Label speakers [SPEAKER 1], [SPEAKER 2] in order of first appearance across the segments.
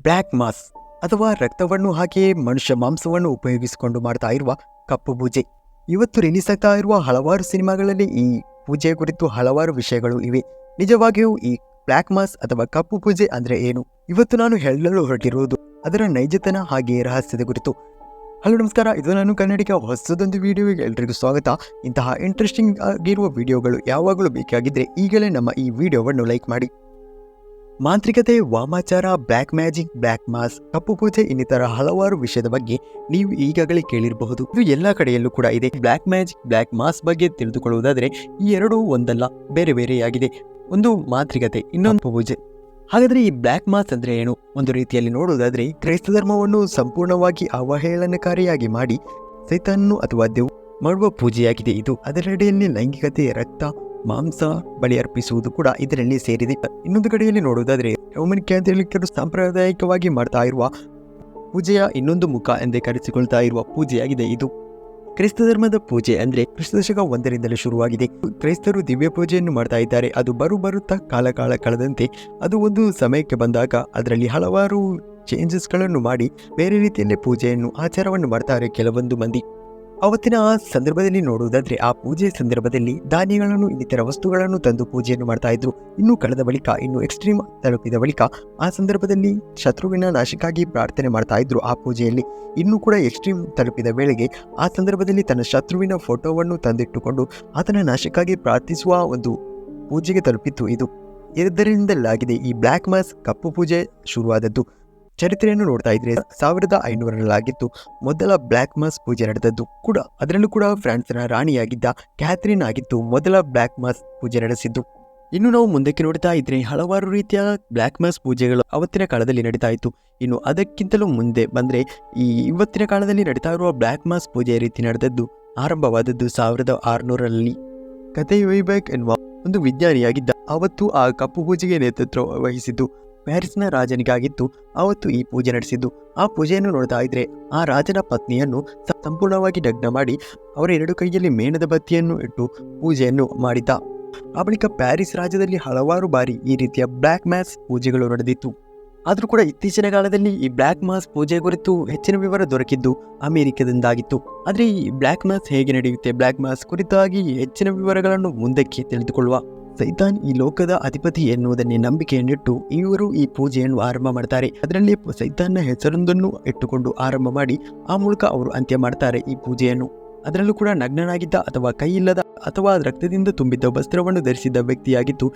[SPEAKER 1] Black mass ಅಥವಾ ರಕ್ತವನ್ನು ಹಾಕಿ ಮನುಷ್ಯ ಮಾಂಸವನ್ನು ಉಪಯೋಗಿಸಿಕೊಂಡು ಮಾಡ್ತಾ ಇರುವ ಕಪ್ಪು ಪೂಜೆ. ಇವತ್ತು ರಿಲೀಸ್ ಆಗ್ತಾ ಇರುವ ಹಲವಾರು ಸಿನಿಮಾಗಳಲ್ಲಿ ಈ ಪೂಜೆಯ ಕುರಿತು ಹಲವಾರು ವಿಷಯಗಳು ಇವೆ. ನಿಜವಾಗಿಯೂ ಈ ಬ್ಲ್ಯಾಕ್ ಮಾಸ್ ಅಥವಾ ಕಪ್ಪು ಪೂಜೆ ಅಂದ್ರೆ ಏನು? ಇವತ್ತು ನಾನು ಹೇಳಲು ಹೊರಟಿರುವುದು ಅದರ ನೈಜತನ ಹಾಗೆಯೇ ರಹಸ್ಯದ ಕುರಿತು. ಹಲೋ ನಮಸ್ಕಾರ, ಇದು ನಾನು ಕನ್ನಡಿಗ ಹೊಸದೊಂದು ವಿಡಿಯೋಗೆ ಎಲ್ರಿಗೂ ಸ್ವಾಗತ. ಇಂತಹ ಇಂಟ್ರೆಸ್ಟಿಂಗ್ ಆಗಿರುವ ವಿಡಿಯೋಗಳು ಯಾವಾಗಲೂ ಬೇಕಾಗಿದ್ದರೆ ಈಗಲೇ ನಮ್ಮ ಈ ವಿಡಿಯೋವನ್ನು ಲೈಕ್ ಮಾಡಿ. ಮಾಂತ್ರಿಕತೆ, ವಾಮಾಚಾರ, ಬ್ಲ್ಯಾಕ್ ಮ್ಯಾಜಿಕ್, ಬ್ಲ್ಯಾಕ್ ಮಾಸ್, ಕಪ್ಪು ಪೂಜೆ ಇನ್ನಿತರ ಹಲವಾರು ವಿಷಯದ ಬಗ್ಗೆ ನೀವು ಈಗಾಗಲೇ ಕೇಳಿರಬಹುದು. ಇದು ಎಲ್ಲ ಕಡೆಯಲ್ಲೂ ಕೂಡ ಇದೆ. ಬ್ಲ್ಯಾಕ್ ಮ್ಯಾಜಿಕ್, ಬ್ಲ್ಯಾಕ್ ಮಾಸ್ ಬಗ್ಗೆ ತಿಳಿದುಕೊಳ್ಳುವುದಾದರೆ ಈ ಎರಡೂ ಒಂದಲ್ಲ, ಬೇರೆ ಬೇರೆಯಾಗಿದೆ. ಒಂದು ಮಾಂತ್ರಿಕತೆ, ಇನ್ನೊಂದು ಪೂಜೆ. ಹಾಗಾದರೆ ಈ ಬ್ಲ್ಯಾಕ್ ಮಾಸ್ ಅಂದ್ರೆ ಏನು? ಒಂದು ರೀತಿಯಲ್ಲಿ ನೋಡುವುದಾದರೆ ಕ್ರೈಸ್ತ ಧರ್ಮವನ್ನು ಸಂಪೂರ್ಣವಾಗಿ ಅವಹೇಳನಕಾರಿಯಾಗಿ ಮಾಡಿ ಸೈತಾನನ್ನು ಅಥವಾ ದೇವ್ ಮಾಡುವ ಪೂಜೆಯಾಗಿದೆ ಇದು. ಅದರಡಿಯಲ್ಲಿ ಲೈಂಗಿಕತೆ, ರಕ್ತ, ಮಾಂಸ ಬಲಿ ಅರ್ಪಿಸುವುದು ಕೂಡ ಇದರಲ್ಲಿ ಸೇರಿದೆ. ಇನ್ನೊಂದು ಕಡೆಯಲ್ಲಿ ನೋಡುವುದಾದರೆ ರೋಮನ್ ಕ್ಯಾಥೋಲಿಕರು ಸಾಂಪ್ರದಾಯಿಕವಾಗಿ ಮಾಡ್ತಾ ಇರುವ ಪೂಜೆಯ ಇನ್ನೊಂದು ಮುಖ ಎಂದೇ ಕರೆಸಿಕೊಳ್ತಾ ಇರುವ ಪೂಜೆಯಾಗಿದೆ ಇದು. ಕ್ರೈಸ್ತ ಧರ್ಮದ ಪೂಜೆ ಅಂದ್ರೆ ಕ್ರಿಸ್ತಶಕ 1ರಿಂದಲೇ ಶುರುವಾಗಿದೆ. ಕ್ರೈಸ್ತರು ದಿವ್ಯ ಪೂಜೆಯನ್ನು ಮಾಡ್ತಾ ಇದ್ದಾರೆ. ಅದು ಬರುತ್ತಾ ಕಾಲ ಕಳೆದಂತೆ ಅದು ಒಂದು ಸಮಯಕ್ಕೆ ಬಂದಾಗ ಅದರಲ್ಲಿ ಹಲವಾರು ಚೇಂಜಸ್ಗಳನ್ನು ಮಾಡಿ ಬೇರೆ ರೀತಿಯಲ್ಲಿ ಪೂಜೆಯನ್ನು ಆಚಾರವನ್ನು ಮಾಡ್ತಾರೆ ಕೆಲವೊಂದು ಮಂದಿ. ಅವತ್ತಿನ ಆ ಸಂದರ್ಭದಲ್ಲಿ ನೋಡುವುದಾದ್ರೆ ಆ ಪೂಜೆ ಸಂದರ್ಭದಲ್ಲಿ ಧಾನ್ಯಗಳನ್ನು ಇನ್ನಿತರ ವಸ್ತುಗಳನ್ನು ತಂದು ಪೂಜೆಯನ್ನು ಮಾಡ್ತಾ ಇದ್ರು. ಇನ್ನು ಕಳೆದ ಬಳಿಕ ಇನ್ನು ಎಕ್ಸ್ಟ್ರೀಮ್ ತಲುಪಿದ ಬಳಿಕ ಆ ಸಂದರ್ಭದಲ್ಲಿ ಶತ್ರುವಿನ ನಾಶಕ್ಕಾಗಿ ಪ್ರಾರ್ಥನೆ ಮಾಡ್ತಾ ಇದ್ರು ಆ ಪೂಜೆಯಲ್ಲಿ. ಇನ್ನೂ ಕೂಡ ಎಕ್ಸ್ಟ್ರೀಮ್ ತಲುಪಿದ ವೇಳೆಗೆ ಆ ಸಂದರ್ಭದಲ್ಲಿ ತನ್ನ ಶತ್ರುವಿನ ಫೋಟೋವನ್ನು ತಂದಿಟ್ಟುಕೊಂಡು ಆತನ ನಾಶಕ್ಕಾಗಿ ಪ್ರಾರ್ಥಿಸುವ ಒಂದು ಪೂಜೆಗೆ ತಲುಪಿತ್ತು ಇದು. ಇದರಿಂದಲಾಗಿದೆ ಈ ಬ್ಲ್ಯಾಕ್ ಮಾಸ್, ಕಪ್ಪು ಪೂಜೆ ಶುರುವಾದದ್ದು. ಚರಿತ್ರೆಯನ್ನು ನೋಡ್ತಾ ಇದ್ರೆ 1500ರಲ್ಲಾಗಿತ್ತು ಮೊದಲ ಬ್ಲ್ಯಾಕ್ ಮಾಸ್ ಪೂಜೆ ನಡೆದದ್ದು ಕೂಡ. ಅದರಲ್ಲೂ ಕೂಡ ಫ್ರಾನ್ಸ್ನ ರಾಣಿಯಾಗಿದ್ದ ಕ್ಯಾಥರಿನ್ ಆಗಿತ್ತು ಮೊದಲ ಬ್ಲ್ಯಾಕ್ ಮಾಸ್ ಪೂಜೆ ನಡೆಸಿದ್ದು. ಇನ್ನು ನಾವು ಮುಂದಕ್ಕೆ ನೋಡ್ತಾ ಇದ್ರೆ ಹಲವಾರು ರೀತಿಯ ಬ್ಲ್ಯಾಕ್ ಮಾಸ್ ಪೂಜೆಗಳು ಅವತ್ತಿನ ಕಾಲದಲ್ಲಿ ನಡೀತಾ ಇತ್ತು. ಇನ್ನು ಅದಕ್ಕಿಂತಲೂ ಮುಂದೆ ಬಂದ್ರೆ ಈ ಇವತ್ತಿನ ಕಾಲದಲ್ಲಿ ನಡೀತಾ ಇರುವ ಬ್ಲ್ಯಾಕ್ ಮಾಸ್ ಪೂಜೆಯ ರೀತಿ ನಡೆದದ್ದು ಆರಂಭವಾದದ್ದು 1600ರಲ್ಲಿ. ಕತೆ ವೈಬ್ಯಾಕ್ ಎನ್ನುವ ಒಂದು ವಿಜ್ಞಾನಿಯಾಗಿದ್ದ ಅವತ್ತು ಆ ಕಪ್ಪು ಪೂಜೆಗೆ ನೇತೃತ್ವ ವಹಿಸಿದ್ದು ಪ್ಯಾರಿಸ್ನ ರಾಜನಿಗಾಗಿತ್ತು. ಅವತ್ತು ಈ ಪೂಜೆ ನಡೆಸಿದ್ದು. ಆ ಪೂಜೆಯನ್ನು ನೋಡ್ತಾ ಇದ್ರೆ ಆ ರಾಜನ ಪತ್ನಿಯನ್ನು ಸಂಪೂರ್ಣವಾಗಿ ನಗ್ನ ಮಾಡಿ ಅವರ 2 ಕೈಯಲ್ಲಿ ಮೇಣದ ಬತ್ತಿಯನ್ನು ಇಟ್ಟು ಪೂಜೆಯನ್ನು ಮಾಡಿದ್ದ. ಆ ಬಳಿಕ ಪ್ಯಾರಿಸ್ ರಾಜ್ಯದಲ್ಲಿ ಹಲವಾರು ಬಾರಿ ಈ ರೀತಿಯ ಬ್ಲ್ಯಾಕ್ ಮಾಸ್ ಪೂಜೆಗಳು ನಡೆದಿತ್ತು. ಆದರೂ ಕೂಡ ಇತ್ತೀಚಿನ ಕಾಲದಲ್ಲಿ ಈ ಬ್ಲ್ಯಾಕ್ ಮಾಸ್ ಪೂಜೆ ಕುರಿತು ಹೆಚ್ಚಿನ ವಿವರ ದೊರಕಿದ್ದು ಅಮೆರಿಕದಿಂದಾಗಿತ್ತು. ಆದರೆ ಈ ಬ್ಲ್ಯಾಕ್ ಮಾಸ್ ಹೇಗೆ ನಡೆಯುತ್ತೆ, ಬ್ಲ್ಯಾಕ್ ಮಾಸ್ ಕುರಿತಾಗಿ ಹೆಚ್ಚಿನ ವಿವರಗಳನ್ನು ಮುಂದಕ್ಕೆ ತಿಳಿದುಕೊಳ್ಳುವ. ಸೈತಾನ್ ಈ ಲೋಕದ ಅಧಿಪತಿ ಎನ್ನುವುದನ್ನೇ ನಂಬಿಕೆಯನ್ನಿಟ್ಟು ಇವರು ಈ ಪೂಜೆಯನ್ನು ಆರಂಭ ಮಾಡ್ತಾರೆ. ಅದರಲ್ಲಿ ಸೈತಾನ್ನ ಹೆಸರೊಂದನ್ನು ಇಟ್ಟುಕೊಂಡು ಆರಂಭ ಮಾಡಿ ಆ ಮೂಲಕ ಅವರು ಅಂತ್ಯ ಮಾಡ್ತಾರೆ ಈ ಪೂಜೆಯನ್ನು. ಅದರಲ್ಲೂ ಕೂಡ ನಗ್ನನಾಗಿದ್ದ ಅಥವಾ ಕೈ ಇಲ್ಲದ ಅಥವಾ ರಕ್ತದಿಂದ ತುಂಬಿದ್ದ ವಸ್ತ್ರವನ್ನು ಧರಿಸಿದ್ದ ವ್ಯಕ್ತಿಯಾಗಿದ್ದು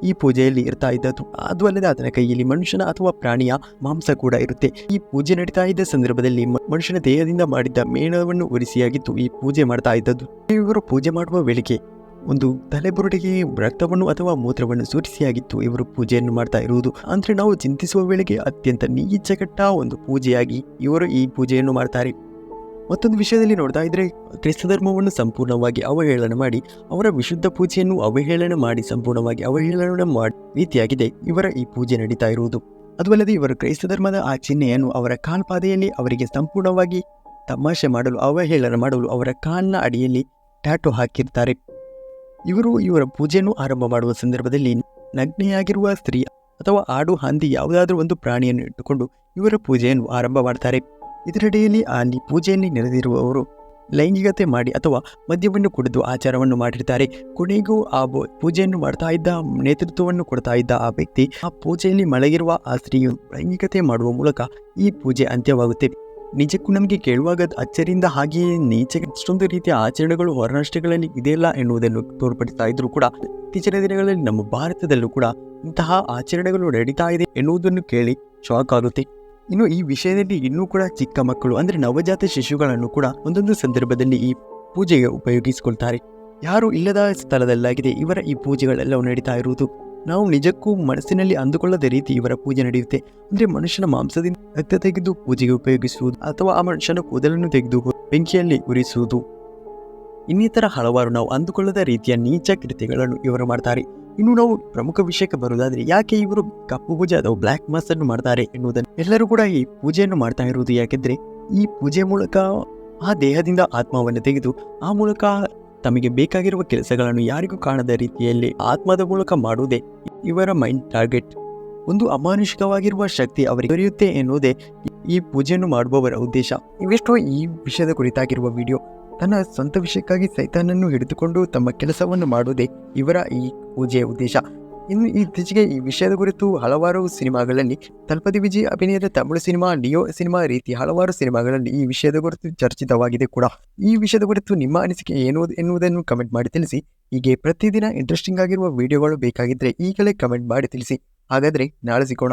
[SPEAKER 1] ಈ ಪೂಜೆಯಲ್ಲಿ ಇರ್ತಾ ಇದ್ದದ್ದು. ಅದು ಅಲ್ಲದೆ ಆತನ ಕೈಯಲ್ಲಿ ಮನುಷ್ಯನ ಅಥವಾ ಪ್ರಾಣಿಯ ಮಾಂಸ ಕೂಡ ಇರುತ್ತೆ. ಈ ಪೂಜೆ ನಡೀತಾ ಇದ್ದ ಸಂದರ್ಭದಲ್ಲಿ ಮನುಷ್ಯನ ದೇಹದಿಂದ ಮಾಡಿದ್ದ ಮೇಣವನ್ನು ಉರಿಸಿಯಾಗಿತ್ತು ಈ ಪೂಜೆ ಮಾಡ್ತಾ ಇದ್ದದ್ದು. ಇವರು ಪೂಜೆ ಮಾಡುವ ವೇಳೆಗೆ ಒಂದು ತಲೆಬುರುಡೆಗೆ ರಕ್ತವನ್ನು ಅಥವಾ ಮೂತ್ರವನ್ನು ಸುರಿಸಿಯಾಗಿತ್ತು ಇವರು ಪೂಜೆಯನ್ನು ಮಾಡ್ತಾ ಇರುವುದು. ಅಂದ್ರೆ ನಾವು ಚಿಂತಿಸುವ ವೇಳೆಗೆ ಅತ್ಯಂತ ನೀಚಕಟ್ಟ ಒಂದು ಪೂಜೆಯಾಗಿ ಇವರು ಈ ಪೂಜೆಯನ್ನು ಮಾಡ್ತಾರೆ. ಮತ್ತೊಂದು ವಿಷಯದಲ್ಲಿ ನೋಡ್ತಾ ಇದ್ರೆ ಕ್ರಿಸ್ತ ಧರ್ಮವನ್ನು ಸಂಪೂರ್ಣವಾಗಿ ಅವಹೇಳನ ಮಾಡಿ ಅವರ ವಿಶುದ್ಧ ಪೂಜೆಯನ್ನು ಅವಹೇಳನ ಮಾಡಿ ಸಂಪೂರ್ಣವಾಗಿ ಅವಹೇಳನ ಮಾಡಿ ರೀತಿಯಾಗಿದೆ ಇವರ ಈ ಪೂಜೆ ನಡೀತಾ ಇರುವುದು. ಅದು ಅಲ್ಲದೆ ಇವರು ಕ್ರೈಸ್ತ ಧರ್ಮದ ಆ ಚಿಹ್ನೆಯನ್ನು ಅವರ ಕಾಲ್ಪಾದೆಯಲ್ಲಿ ಅವರಿಗೆ ಸಂಪೂರ್ಣವಾಗಿ ತಮಾಷೆ ಮಾಡಲು ಅವಹೇಳನ ಮಾಡಲು ಅವರ ಕಾಲಿನ ಅಡಿಯಲ್ಲಿ ಟ್ಯಾಟೋ ಹಾಕಿರ್ತಾರೆ. ಇವರ ಪೂಜೆಯನ್ನು ಆರಂಭ ಮಾಡುವ ಸಂದರ್ಭದಲ್ಲಿ ನಗ್ನೆಯಾಗಿರುವ ಸ್ತ್ರೀ ಅಥವಾ ಆಡು, ಹಂದಿ ಯಾವುದಾದ್ರೂ ಒಂದು ಪ್ರಾಣಿಯನ್ನು ಇಟ್ಟುಕೊಂಡು ಇವರ ಪೂಜೆಯನ್ನು ಆರಂಭ ಮಾಡ್ತಾರೆ. ಇದರಡಿಯಲ್ಲಿ ಅಲ್ಲಿ ಪೂಜೆಯಲ್ಲಿ ನೆರೆದಿರುವವರು ಲೈಂಗಿಕತೆ ಮಾಡಿ ಅಥವಾ ಮದ್ಯವನ್ನು ಕುಡಿದು ಆಚಾರವನ್ನು ಮಾಡಿರ್ತಾರೆ. ಕೊನೆಗೂ ಆ ಪೂಜೆಯನ್ನು ಮಾಡ್ತಾ ಇದ್ದ ನೇತೃತ್ವವನ್ನು ಕೊಡ್ತಾ ಇದ್ದ ಆ ವ್ಯಕ್ತಿ ಆ ಪೂಜೆಯಲ್ಲಿ ಮಲಗಿರುವ ಆ ಸ್ತ್ರೀಯು ಲೈಂಗಿಕತೆ ಮಾಡುವ ಮೂಲಕ ಈ ಪೂಜೆ ಅಂತ್ಯವಾಗುತ್ತೆ. ನಿಜಕ್ಕೂ ನಮಗೆ ಕೇಳುವಾಗ ಅಚ್ಚರಿಯಿಂದ ಹಾಗೆಯೇ ನೀಚ ಇಷ್ಟೊಂದು ರೀತಿಯ ಆಚರಣೆಗಳು ಹೊರರಾಷ್ಟ್ರಗಳಲ್ಲಿ ಇದೆಯಲ್ಲ ಎನ್ನುವುದನ್ನು ತೋರ್ಪಡಿಸ್ತಾ ಇದ್ರು ಕೂಡ ಇತ್ತೀಚಿನ ದಿನಗಳಲ್ಲಿ ನಮ್ಮ ಭಾರತದಲ್ಲೂ ಕೂಡ ಇಂತಹ ಆಚರಣೆಗಳು ನಡೀತಾ ಇದೆ ಎನ್ನುವುದನ್ನು ಕೇಳಿ ಶಾಕ್ ಆಗುತ್ತೆ. ಇನ್ನು ಈ ವಿಷಯದಲ್ಲಿ ಇನ್ನೂ ಕೂಡ ಚಿಕ್ಕ ಮಕ್ಕಳು ಅಂದ್ರೆ ನವಜಾತ ಶಿಶುಗಳನ್ನು ಕೂಡ ಒಂದೊಂದು ಸಂದರ್ಭದಲ್ಲಿ ಈ ಪೂಜೆಗೆ ಉಪಯೋಗಿಸಿಕೊಳ್ತಾರೆ. ಯಾರು ಇಲ್ಲದ ಸ್ಥಳದಲ್ಲಾಗಿದೆ ಇವರ ಈ ಪೂಜೆಗಳೆಲ್ಲವೂ ನಡೀತಾ ಇರುವುದು. ನಾವು ನಿಜಕ್ಕೂ ಮನಸ್ಸಿನಲ್ಲಿ ಅಂದುಕೊಳ್ಳದ ರೀತಿ ಇವರ ಪೂಜೆ ನಡೆಯುತ್ತೆ. ಅಂದ್ರೆ ಮನುಷ್ಯನ ಮಾಂಸದಿಂದ ರಕ್ತ ತೆಗೆದು ಪೂಜೆಗೆ ಉಪಯೋಗಿಸುವುದು ಅಥವಾ ಆ ಮನುಷ್ಯನ ಕೂದಲನ್ನು ತೆಗೆದು ಬೆಂಕಿಯಲ್ಲಿ ಉರಿಸುವುದು, ಇನ್ನಿತರ ಹಲವಾರು ನಾವು ಅಂದುಕೊಳ್ಳದ ರೀತಿಯ ನೀಚ ಕೃತ್ಯಗಳನ್ನು ಇವರು ಮಾಡ್ತಾರೆ. ಇನ್ನು ನಾವು ಪ್ರಮುಖ ವಿಷಯಕ್ಕೆ ಬರುವುದಾದ್ರೆ ಯಾಕೆ ಇವರು ಕಪ್ಪು ಪೂಜೆ ಅಥವಾ ಬ್ಲ್ಯಾಕ್ ಮಾಸ್ ಅನ್ನು ಮಾಡ್ತಾರೆ ಎನ್ನುವುದನ್ನು ಎಲ್ಲರೂ ಕೂಡ ಈ ಪೂಜೆಯನ್ನು ಮಾಡ್ತಾ ಇರುವುದು ಯಾಕೆಂದ್ರೆ ಈ ಪೂಜೆ ಮೂಲಕ ಆ ದೇಹದಿಂದ ಆತ್ಮವನ್ನು ತೆಗೆದು ಆ ಮೂಲಕ ತಮಗೆ ಬೇಕಾಗಿರುವ ಕೆಲಸಗಳನ್ನು ಯಾರಿಗೂ ಕಾಣದ ರೀತಿಯಲ್ಲಿ ಆತ್ಮದ ಮೂಲಕ ಮಾಡುವುದೇ ಇವರ ಮೈಂಡ್ ಟಾರ್ಗೆಟ್. ಒಂದು ಅಮಾನುಷಿಕವಾಗಿರುವ ಶಕ್ತಿ ಅವರಿಗೆ ದೊರೆಯುತ್ತೆ ಎನ್ನುವುದೇ ಈ ಪೂಜೆಯನ್ನು ಮಾಡುವವರ ಉದ್ದೇಶ. ಇವೆಷ್ಟೋ ಈ ವಿಷಯದ ಕುರಿತಾಗಿರುವ ವಿಡಿಯೋ. ತನ್ನ ಸ್ವಂತ ವಿಷಯಕ್ಕಾಗಿ ಸೈತಾನನ್ನು ಹಿಡಿದುಕೊಂಡು ತಮ್ಮ ಕೆಲಸವನ್ನು ಮಾಡುವುದೇ ಇವರ ಈ ಪೂಜೆಯ ಉದ್ದೇಶ. ಇನ್ನು ಇತ್ತೀಚೆಗೆ ಈ ವಿಷಯದ ಕುರಿತು ಹಲವಾರು ಸಿನಿಮಾಗಳಲ್ಲಿ ತಲಪತಿ ವಿಜಯ್ ಅಭಿನಯದ ತಮಿಳು ಸಿನಿಮಾ ಲಿಯೋ ಸಿನಿಮಾ ರೀತಿ ಹಲವಾರು ಸಿನಿಮಾಗಳಲ್ಲಿ ಈ ವಿಷಯದ ಕುರಿತು ಚರ್ಚಿತವಾಗಿದೆ ಕೂಡ. ಈ ವಿಷಯದ ಕುರಿತು ನಿಮ್ಮ ಅನಿಸಿಕೆ ಏನು ಎನ್ನುವುದನ್ನು ಕಮೆಂಟ್ ಮಾಡಿ ತಿಳಿಸಿ. ಹೀಗೆ ಪ್ರತಿದಿನ ಇಂಟ್ರೆಸ್ಟಿಂಗ್ ಆಗಿರುವ ವಿಡಿಯೋಗಳು ಬೇಕಾಗಿದ್ದರೆ ಈಗಲೇ ಕಮೆಂಟ್ ಮಾಡಿ ತಿಳಿಸಿ. ಹಾಗಾದರೆ ನಾಳೆ ಸಿಗೋಣ.